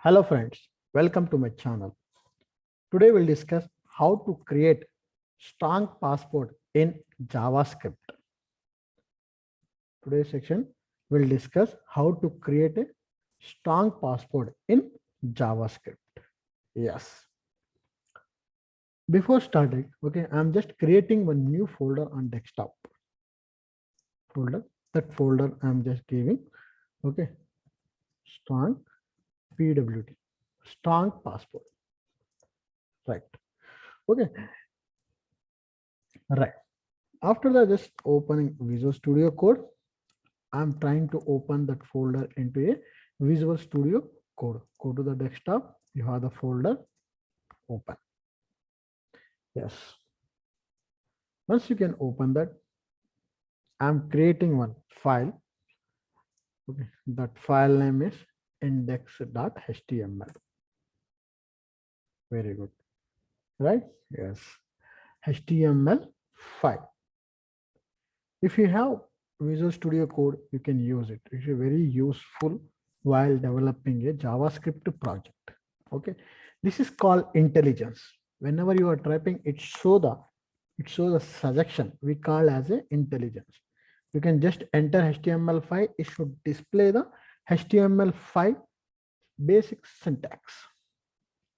Hello friends, welcome to my channel. Today we'll discuss how to create strong passport in JavaScript. Today's section will discuss how to create a strong passport in JavaScript. Yes. Before starting, okay, I'm just creating one new folder on desktop folder. That folder I'm just giving, okay, strong PWT, strong passport, right? Okay, right. After that, just opening Visual Studio Code. I'm trying to open that folder into a Visual Studio Code. Go to the desktop. You have the folder open. Yes. Once you can open that, I'm creating one file. Okay. That file name is index.html. Very good. Right? Yes. HTML file. If you have Visual Studio Code, you can use it. It's very useful while developing a JavaScript project. Okay, this is called intelligence. Whenever you are typing, it shows the suggestion we call as a intelligence. You can just enter HTML5. It should display the HTML5 basic syntax.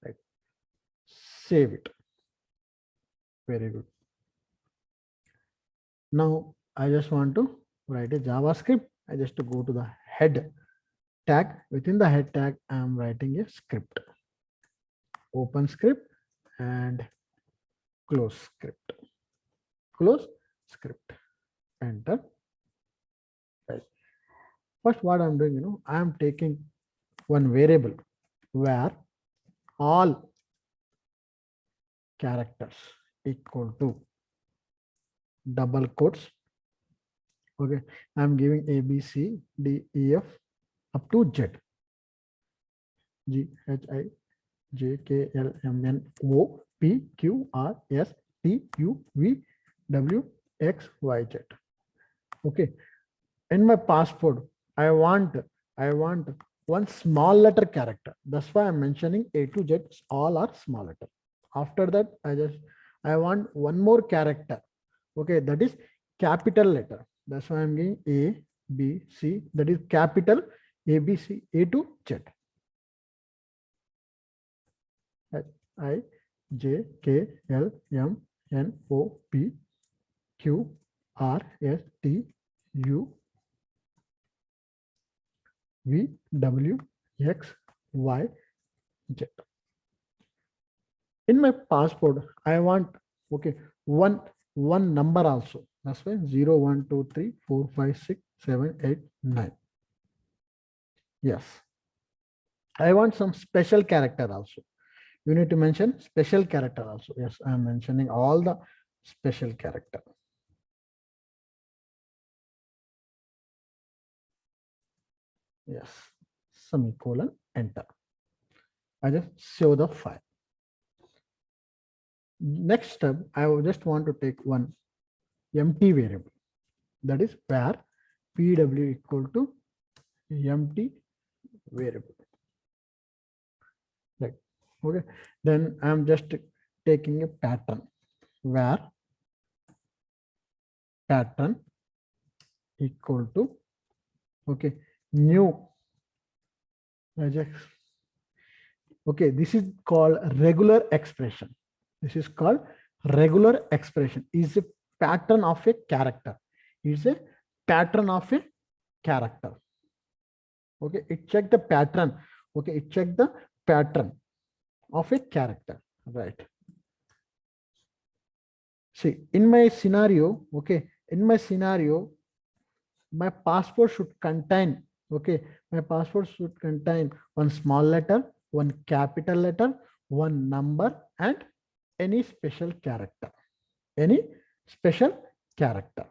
Right. Save it. Very good. Now I just want to write a JavaScript. I just to go to the head tag. Within the head tag, I am writing a script. Open script and close script. Close script. Enter. Right. First, what I'm doing, I am taking one variable where all characters equal to double quotes. Okay, I'm giving A, B, C, D, E, F up to Z. G, H, I, J, K, L, M, N, O, P, Q, R, S, T, U, V, W, X, Y, Z. Okay, in my passport, I want one small letter character. That's why I'm mentioning A to Z, all are small letter. After that, I want one more character. Okay, that is capital letter. That's why I'm giving A, B, C. That is capital A, B, C, A to Z. I, J, K, L, M, N, O, P, Q, R, S, T, U, V, W, X, Y, Z. In my passport, I want one number also. That's why 0, 1, 2, 3, 4, 5, 6, 7, 8, 9. Yes. I want some special character also. You need to mention special character also. Yes, I am mentioning all the special character. Yes, semicolon, enter. I just show the file. Next step, I just want to take one empty variable. That is where pw equal to empty variable. Right. Okay. Then I'm just taking a pattern where pattern equal to new. Okay, this is called regular expression. This is called regular expression. Is a pattern of a character. Is a pattern of a character. Okay, it check the pattern. Okay, it check the pattern of a character. Right. See, in my scenario, my passport should contain, my passport should contain one small letter, one capital letter, one number, and any special character. Any special character.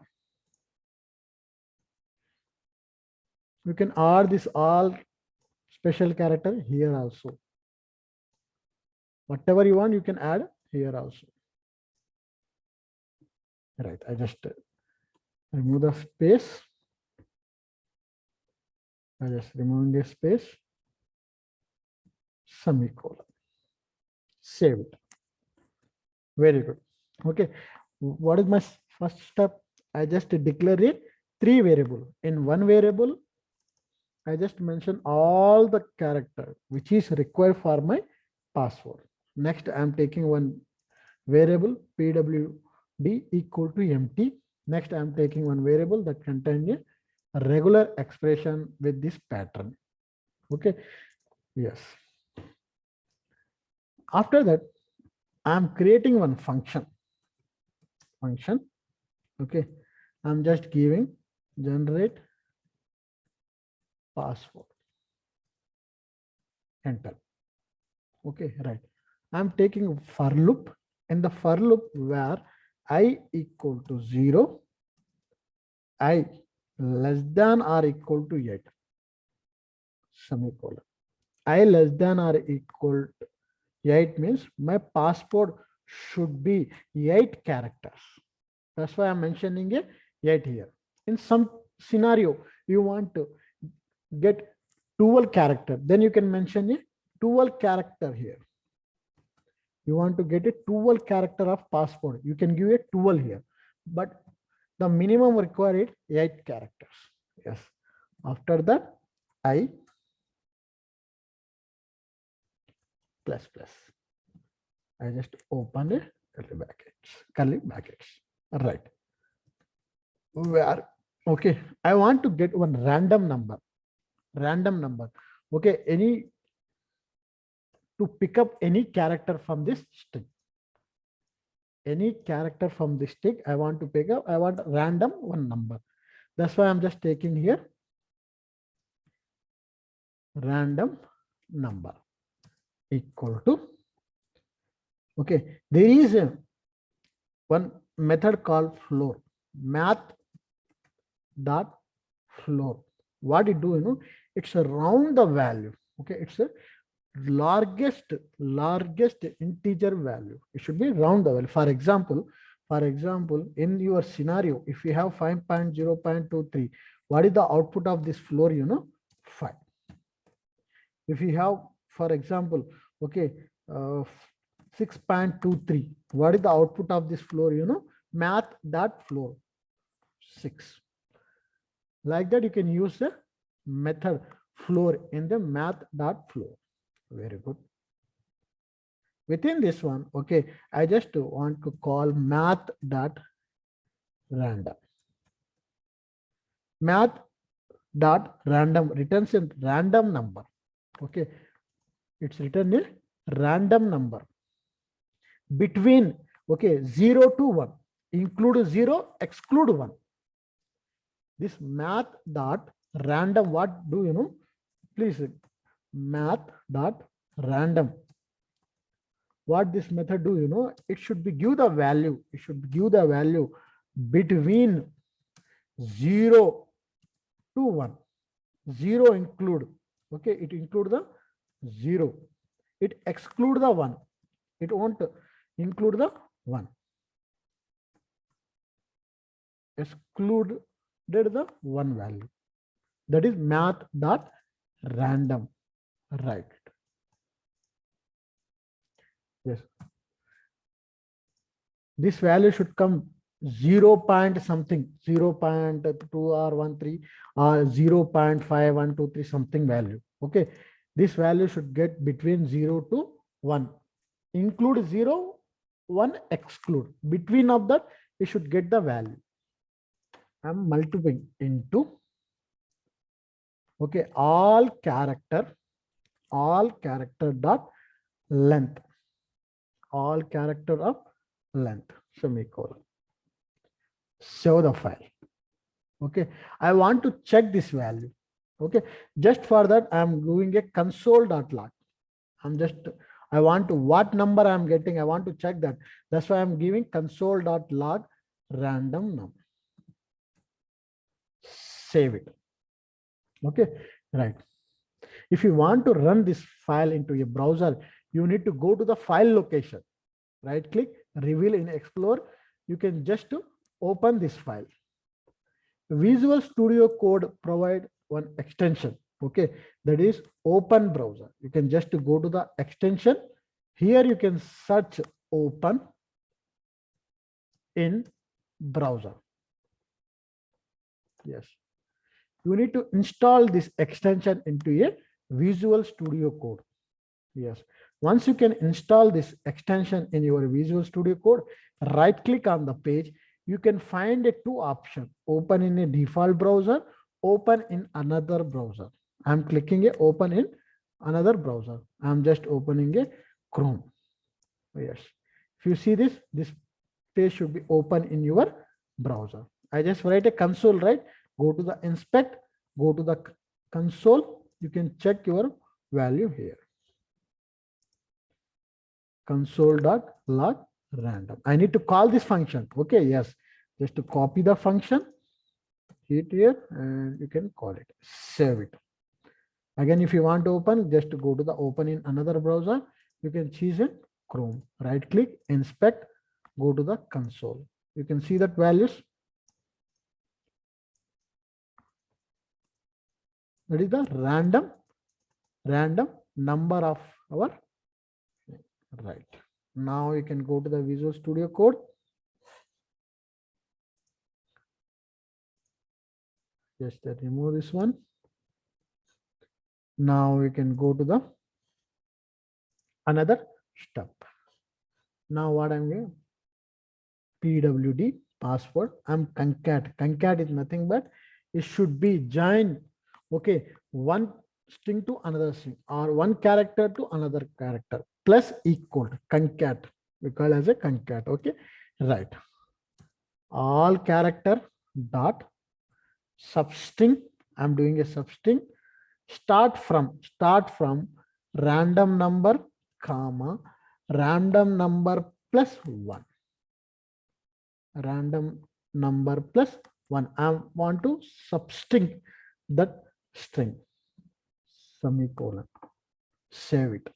You can add this all special character here also. Whatever you want, you can add here also. Right. I just remove the space. I just remove the space. semicolon. Save it. Very good. Okay. What is my first step? I just declare a 3 variable. In one variable, I just mention all the character which is required for my password. Next, I'm taking one variable pwd equal to empty. Next, I'm taking one variable that contains a regular expression with this pattern. Okay. Yes. After that, I'm creating one function. Okay. I'm just giving generate password. Enter. Okay, right. I'm taking for loop. In the for loop where I equal to 0, I less than or equal to 8. Semicolon. I less than or equal to 8 means my password should be 8 characters. That's why I'm mentioning a 8 here. In some scenario, you want to get 12 character, then you can mention a 12 character here. You want to get a 12 character of password, you can give a 12 here, but the minimum required 8 characters. Yes. After that, I plus plus. I just open a curly brackets. Right. Where, okay, I want to get one random number. Okay, any to pick up any character from this string. Any character from this string I want to pick up. I want random one number. That's why I'm just taking here random number equal to. Okay, there is a one method called floor, math dot floor. What it do, you know, it's a round the value. Okay, it's a largest integer value. It should be round the value. For example, in your scenario, if you have 5.0.23, what is the output of this floor? You know, 5. If you have, for example, okay, 6.23, what is the output of this floor? You know, math dot floor 6. Like that, you can use the method floor in the math dot floor. Very good. Within this one, okay, I just want to call math dot random. Math dot random returns a random number. Okay, it's written a random number between, okay, 0 to 1. Include 0, exclude 1. This math dot random, what do you know? Please, math dot random. What this method do, you know, it should be give the value. It should give the value between 0 to 1. 0 include, okay, it include the 0. It exclude the 1. It won't include the 1. Excluded the 1 value. That is math dot random. Right. Yes. This value should come 0 point something, 0.2 or 13 or 0.5123 something value. Okay. This value should get between 0 to 1. Include 0, 1, exclude. Between of that, it should get the value. I'm multiplying into, okay, all character dot length. All character of length, semicolon. Save the file. Okay, I want to check this value. Okay, just for that, I'm doing a console.log. I want to what number I'm getting. I want to check that. That's why I'm giving console.log random number. Save it. Okay, right. If you want to run this file into a browser, you need to go to the file location. Right click, reveal in Explorer. You can just open this file. Visual Studio Code provide one extension. Okay, that is open browser. You can just go to the extension. Here you can search open in browser. Yes, you need to install this extension into a Visual Studio Code. Yes, once you can install this extension in your Visual Studio Code, right click on the page. You can find a two options: open in a default browser, open in another browser. I'm clicking a open in another browser. I'm just opening a Chrome. Yes, if you see this page should be open in your browser. I just write a console, right? Go to the inspect, go to the console. You can check your value here. Console.log random. I need to call this function. Okay, yes, just to copy the function, hit here, and you can call it, save it. Again, if you want to open, just to go to the open in another browser, you can choose it Chrome. Right click, inspect, go to the console. You can see that values. That is the random number of our, right. Now you can go to the Visual Studio Code. Just remove this one. Now we can go to the another step. Now what I'm doing, PWD password. I'm concat. Concat is nothing but it should be joined. Okay, one string to another string or one character to another character plus equal concat. We call as a concat. Okay, right. All character dot substring. I'm doing a substring. Start from random number comma random number plus 1. Random number plus 1. I want to substring that string, semicolon, save it.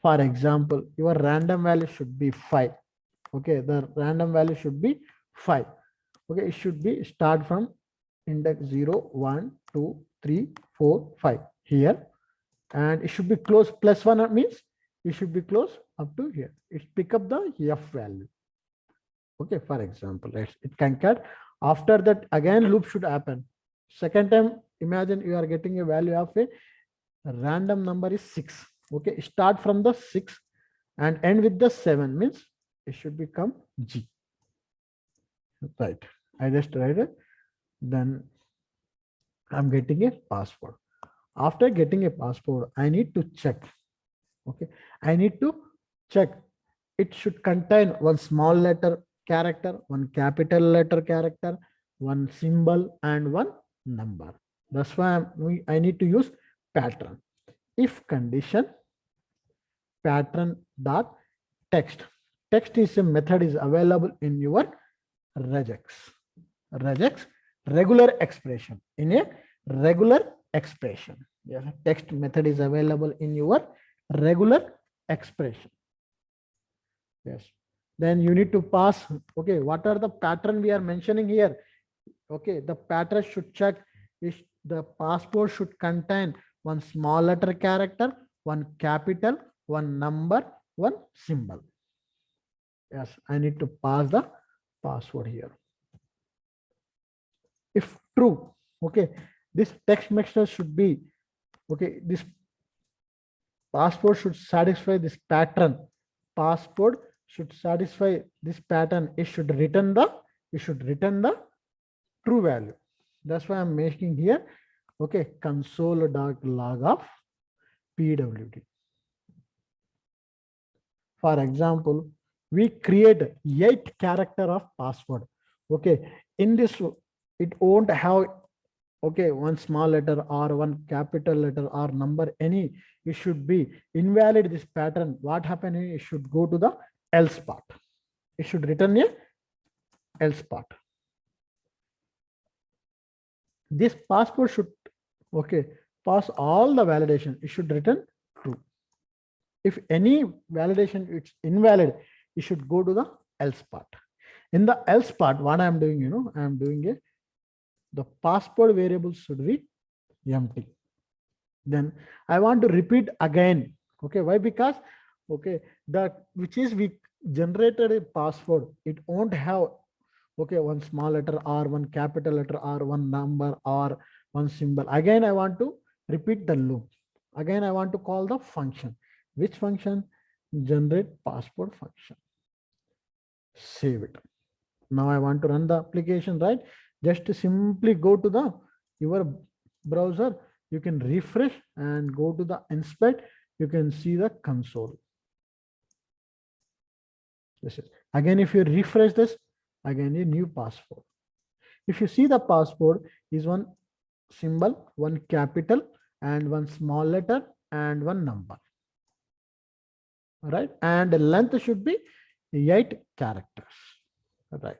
For example, your random value should be 5. Okay, the random value should be 5. Okay, it should be start from index 0, 1, 2, 3, 4, 5 here, and it should be close. Plus 1 means it should be close up to here. It pick up the f value. Okay, for example, it concat. After that, again loop should happen. Second time, imagine you are getting a value of a random number is 6. Okay, start from the 6 and end with the 7, means it should become G. Right, I just write it. Then I'm getting a password. After getting a password, I need to check. Okay, I need to check. It should contain one small letter character, one capital letter character, one symbol, and one number. That's why I need to use pattern. If condition pattern dot text. Text is a method is available in your regex. Regex regular expression. In a regular expression. Yes, text method is available in your regular expression. Yes. Then you need to pass. Okay, what are the pattern we are mentioning here? Okay, the pattern should check if the password should contain one small letter character, one capital, one number, one symbol. Yes, I need to pass the password here. If true, okay, this text message should be, okay, this password should satisfy this pattern. Password should satisfy this pattern. It should return the true value. That's why I'm making here. Okay, console.log of PWD. For example, we create 8 character of password. Okay, in this it won't have, okay, one small letter or one capital letter or number any. It should be invalid this pattern. What happened? It should go to the else part. It should return a else part. This password should, okay, pass all the validation. It should return true. If any validation it's invalid, it should go to the else part. In the else part, what I'm doing, I'm doing the password variable should be empty. Then I want to repeat again. Okay, why? Because okay, that which is we generated a password, it won't have okay one small letter or one capital letter or one number or one symbol. Again I want to repeat the loop. Again I want to call the function. Which function? Generate password function. Save it. Now I want to run the application, right? Just simply go to the your browser, you can refresh and go to the inspect, you can see the console. This is again, if you refresh this, again a new password. If you see the password is one symbol, one capital and one small letter and one number, right? And the length should be 8 characters, right?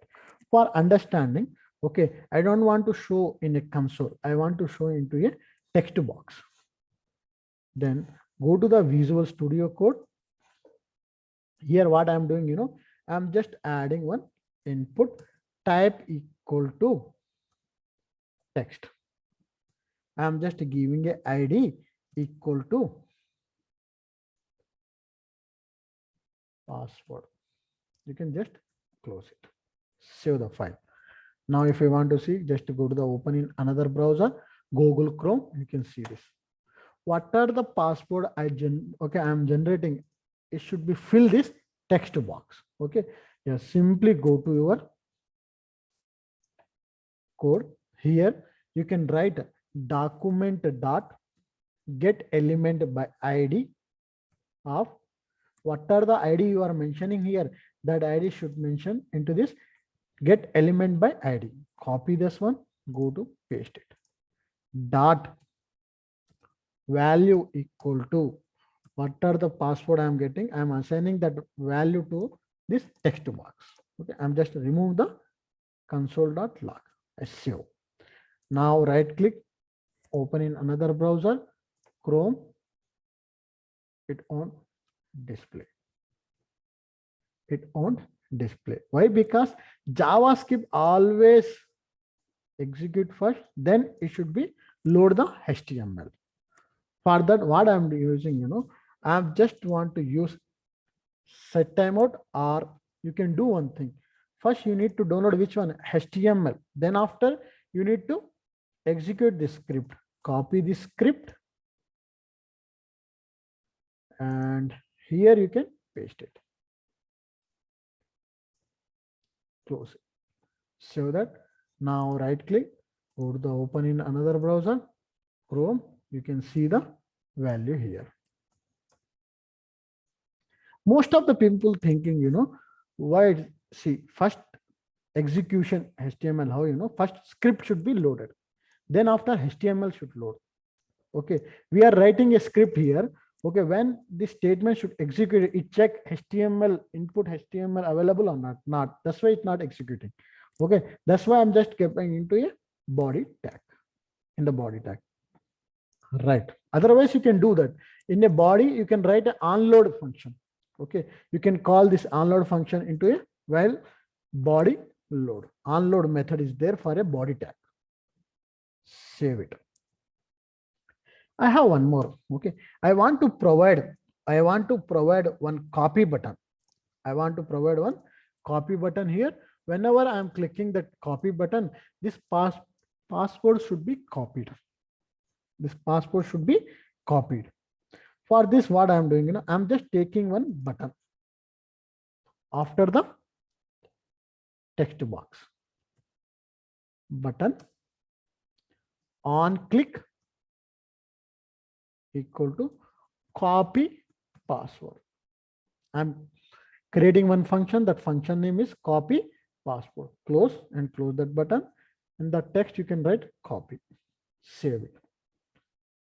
For understanding, okay, I don't want to show in a console, I want to show into a text box. Then go to the Visual Studio Code. Here what I'm doing, I'm just adding one input type equal to text. I'm just giving a ID equal to password. You can just close it, save the file. Now if you want to see, just go to the open in another browser, Google Chrome, you can see this. What are the password I'm generating? It should be fill this text box. Okay, yeah, simply go to your code. Here you can write document dot get element by ID of what are the ID you are mentioning here. That ID should mention into this get element by ID. Copy this one, go to paste it. Dot value equal to what are the password I'm getting. I'm assigning that value to this text box. Okay, I'm just remove the console.log. Save. Now right click, open in another browser, Chrome, it on display. It on display. Why? Because JavaScript always execute first, then it should be load the HTML. For that, what I'm using, I just want to use set timeout, or you can do one thing. First, you need to download which one? HTML. Then after, you need to execute the script. Copy the script. And here you can paste it. Close it. So that now right click, go to the open in another browser, Chrome, you can see the value here. Most of the people thinking, why see first execution HTML, how first script should be loaded, then after HTML should load. Okay, we are writing a script here. Okay, when this statement should execute, it check HTML input HTML available or not. That's why it's not executing. Okay, that's why I'm just keeping into a body tag, in the body tag. Right. Otherwise, you can do that. In a body, you can write an onload function. Okay, you can call this onload function into a while body load. Onload method is there for a body tag. Save it. I have one more. Okay, I want to provide one copy button. I want to provide one copy button here. Whenever I am clicking that copy button, this password should be copied. This password should be copied. For this, what I'm doing, I'm just taking one button after the text box. Button on click equal to copy password. I'm creating one function. That function name is copy password. Close and close that button. In the text, you can write copy. Save it.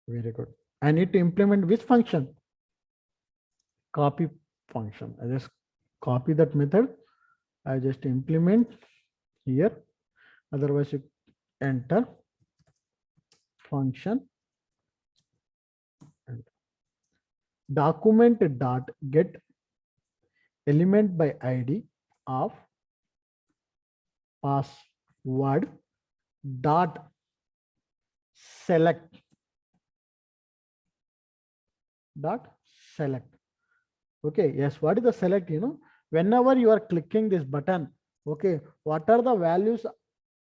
Very good. I need to implement which function? Copy function. I just copy that method. I just implement here. Otherwise, you enter function and document dot get element by ID of password dot select dot select. Okay, yes, what is the select? Whenever you are clicking this button, okay, what are the values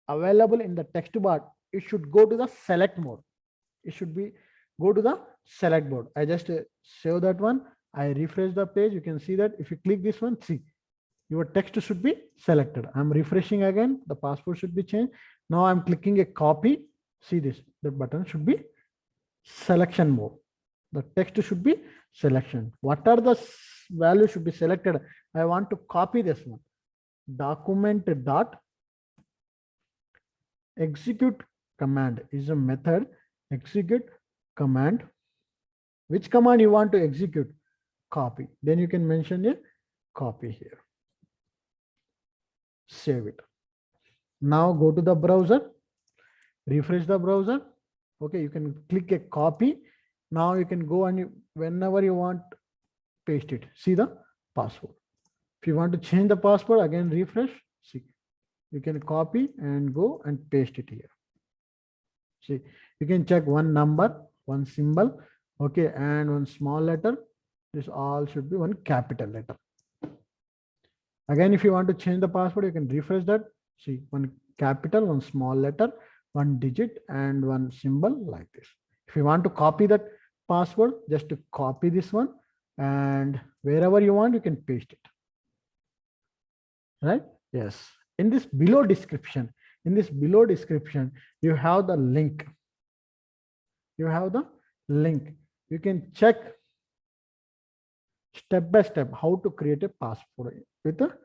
available in the text bar? It should go to the select mode. It should be go to the select mode. I just save that one. I refresh the page. You can see that if you click this one, see, your text should be selected. I'm refreshing again. The password should be changed. Now I'm clicking a copy. See this, the button should be selection mode. The text should be selection. What are the values should be selected? I want to copy this one. Document dot execute command is a method. Execute command. Which command you want to execute? Copy. Then you can mention a copy here. Save it. Now go to the browser. Refresh the browser. Okay, you can click a copy. Now you can go and whenever you want, paste it. See the password. If you want to change the password, again refresh. See, you can copy and go and paste it here. See, you can check one number, one symbol, okay, and one small letter. This all should be one capital letter. Again, if you want to change the password, you can refresh that. See, one capital, one small letter, one digit, and one symbol like this. If you want to copy that password, just to copy this one, and wherever you want, you can paste it. Right? Yes. In this below description, you have the link. You have the link. You can check step by step how to create a password with a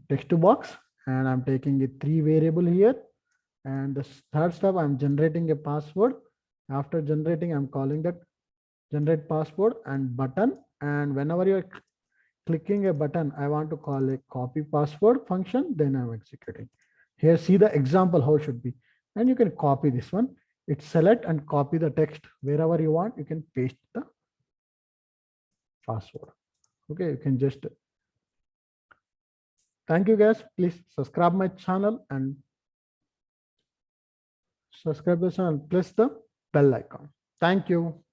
text box, and I'm taking a 3 variable here, and the third step I'm generating a password. After generating, I'm calling that generate password and button, and whenever you're clicking a button, I want to call a copy password function, then I'm executing. Here, see the example how it should be, and you can copy this one. It's select and copy the text wherever you want. You can paste the password. Okay, you can just. Thank you guys. Please subscribe my channel and subscribe the channel. Press the bell icon. Thank you.